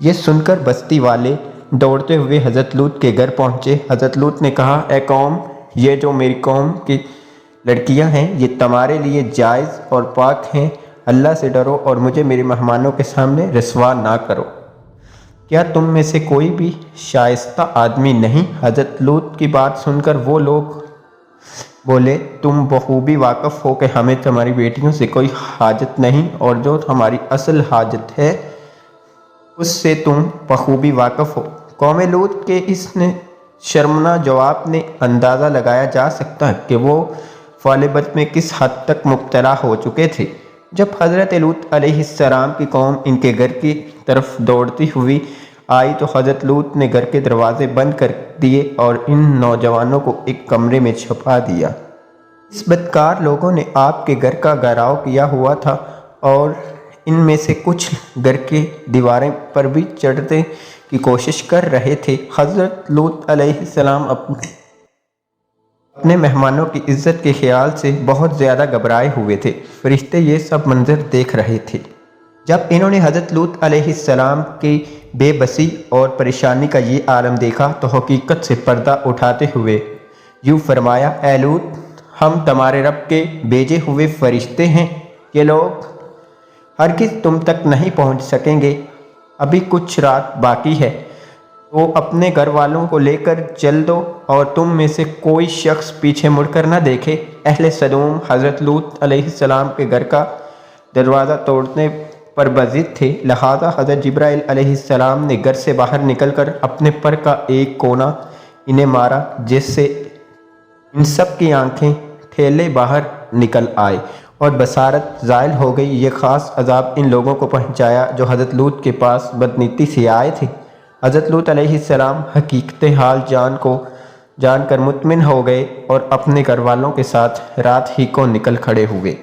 یہ سن کر بستی والے دوڑتے ہوئے حضرت لوط کے گھر پہنچے۔ حضرت لوط نے کہا، اے قوم، یہ جو میری قوم کی لڑکیاں ہیں یہ تمہارے لیے جائز اور پاک ہیں، اللہ سے ڈرو اور مجھے میرے مہمانوں کے سامنے رسوا نہ کرو۔ کیا تم میں سے کوئی بھی شائستہ آدمی نہیں؟ حضرت لوط کی بات سن کر وہ لوگ بولے، تم بخوبی واقف ہو کہ ہمیں تمہاری بیٹیوں سے کوئی حاجت نہیں، اور جو ہماری اصل حاجت ہے اس سے تم بخوبی واقف ہو۔ قوم لوط کے اس شرمناک جواب نے اندازہ لگایا جا سکتا ہے کہ وہ فعل بد میں کس حد تک مبتلا ہو چکے تھے۔ جب حضرت لوط علیہ السلام کی قوم ان کے گھر کی طرف دوڑتی ہوئی آئی تو حضرت لوط نے گھر کے دروازے بند کر دیے اور ان نوجوانوں کو ایک کمرے میں چھپا دیا۔ اس بدکار لوگوں نے آپ کے گھر کا گھیراؤ کیا ہوا تھا اور ان میں سے کچھ گھر کی دیواریں پر بھی چڑھنے کی کوشش کر رہے تھے۔ حضرت لوط علیہ السلام اپنے مہمانوں کی عزت کے خیال سے بہت زیادہ گھبرائے ہوئے تھے۔ فرشتے یہ سب منظر دیکھ رہے تھے۔ جب انہوں نے حضرت لوط علیہ السلام کی بے بسی اور پریشانی کا یہ عالم دیکھا تو حقیقت سے پردہ اٹھاتے ہوئے یوں فرمایا، اے لوط، ہم تمہارے رب کے بھیجے ہوئے فرشتے ہیں، یہ لوگ ہرگز تم تک نہیں پہنچ سکیں گے، ابھی کچھ رات باقی ہے، تو اپنے گھر والوں کو لے کر چل دو اور تم میں سے کوئی شخص پیچھے مڑ کر نہ دیکھے۔ اہل سدوم حضرت لوط علیہ السلام کے گھر کا دروازہ توڑنے پر بضد تھے، لہذا حضرت جبرائیل علیہ السلام نے گھر سے باہر نکل کر اپنے پر کا ایک کونا انہیں مارا، جس سے ان سب کی آنکھیں ٹھیلے باہر نکل آئے اور بصارت زائل ہو گئی۔ یہ خاص عذاب ان لوگوں کو پہنچایا جو حضرت لوط کے پاس بدنیتی سے آئے تھے۔ حضرت لوط علیہ السلام حقیقت حال جان کر مطمئن ہو گئے اور اپنے گھر والوں کے ساتھ رات ہی کو نکل کھڑے ہوئے۔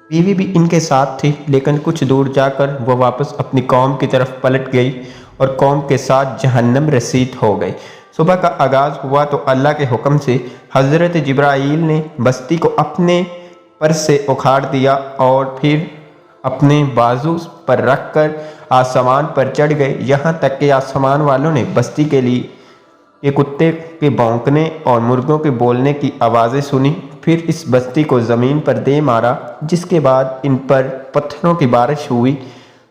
بیوی بھی ان کے ساتھ تھی، لیکن کچھ دور جا کر وہ واپس اپنی قوم کی طرف پلٹ گئی اور قوم کے ساتھ جہنم رسید ہو گئی۔ صبح کا آغاز ہوا تو اللہ کے حکم سے حضرت جبرائیل نے بستی کو اپنے پر سے اکھاڑ دیا اور پھر اپنے بازو پر رکھ کر آسمان پر چڑھ گئے، یہاں تک کہ آسمان والوں نے بستی کے لیے کتے کے بھونکنے اور مرغوں کے بولنے کی آوازیں سنی۔ پھر اس بستی کو زمین پر دے مارا، جس کے بعد ان پر پتھروں کی بارش ہوئی۔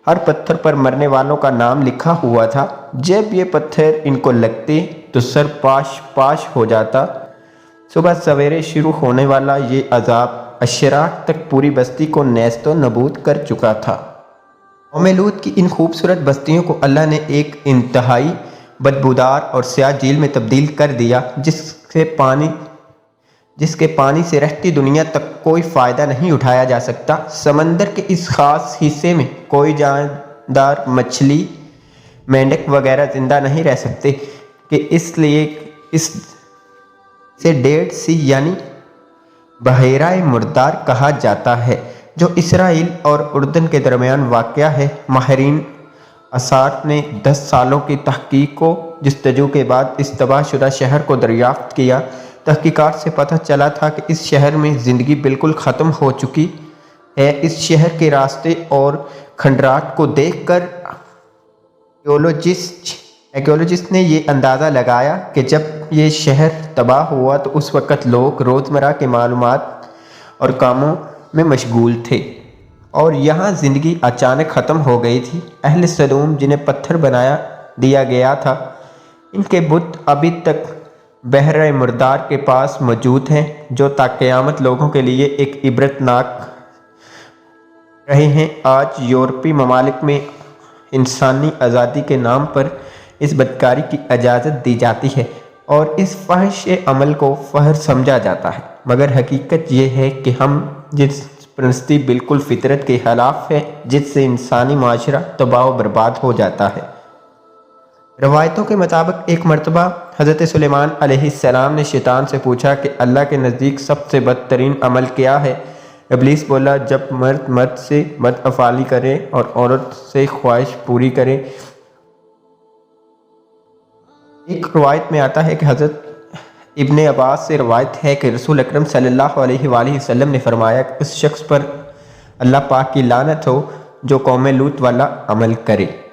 ہر پتھر پر مرنے والوں کا نام لکھا ہوا تھا۔ جب یہ پتھر ان کو لگتے تو سر پاش ہو جاتا۔ صبح سویرے شروع ہونے والا یہ عذاب اشراق تک پوری بستی کو نیست و نابود کر چکا تھا۔ قوم لوط کی ان خوبصورت بستیوں کو اللہ نے ایک انتہائی بدبودار اور سیاہ جھیل میں تبدیل کر دیا، جس کے پانی سے رہتی دنیا تک کوئی فائدہ نہیں اٹھایا جا سکتا۔ سمندر کے اس خاص حصے میں کوئی جاندار مچھلی، مینڈک وغیرہ زندہ نہیں رہ سکتے، کہ اس لیے اسے ڈیڈ سی یعنی بحیرہ مردار کہا جاتا ہے، جو اسرائیل اور اردن کے درمیان واقع ہے۔ ماہرین آثار نے 10 سالوں کی تحقیق و جستجو کے بعد اس تباہ شدہ شہر کو دریافت کیا۔ تحقیقات سے پتہ چلا تھا کہ اس شہر میں زندگی بالکل ختم ہو چکی ہے۔ اس شہر کے راستے اور کھنڈرات کو دیکھ کر ایکولوجسٹ نے یہ اندازہ لگایا کہ جب یہ شہر تباہ ہوا تو اس وقت لوگ روزمرہ کے معلومات اور کاموں میں مشغول تھے اور یہاں زندگی اچانک ختم ہو گئی تھی۔ اہل سدوم جنہیں پتھر بنا دیا گیا تھا، ان کے بت ابھی تک بحیرہ مردار کے پاس موجود ہیں، جو تا قیامت لوگوں کے لیے ایک عبرت ناک رہے ہیں۔ آج یورپی ممالک میں انسانی آزادی کے نام پر اس بدکاری کی اجازت دی جاتی ہے اور اس فحش عمل کو فخر سمجھا جاتا ہے، مگر حقیقت یہ ہے کہ ہم جس پرستی بالکل فطرت کے خلاف ہے، جس سے انسانی معاشرہ تباہ و برباد ہو جاتا ہے۔ روایتوں کے مطابق ایک مرتبہ حضرت سلیمان علیہ السلام نے شیطان سے پوچھا کہ اللہ کے نزدیک سب سے بدترین عمل کیا ہے؟ ابلیس بولا، جب مرد سے بدافعالی کرے اور عورت سے خواہش پوری کرے۔ ایک روایت میں آتا ہے کہ حضرت ابن عباس سے روایت ہے کہ رسول اکرم صلی اللہ علیہ وآلہ وسلم نے فرمایا کہ اس شخص پر اللہ پاک کی لعنت ہو جو قوم لوط والا عمل کرے۔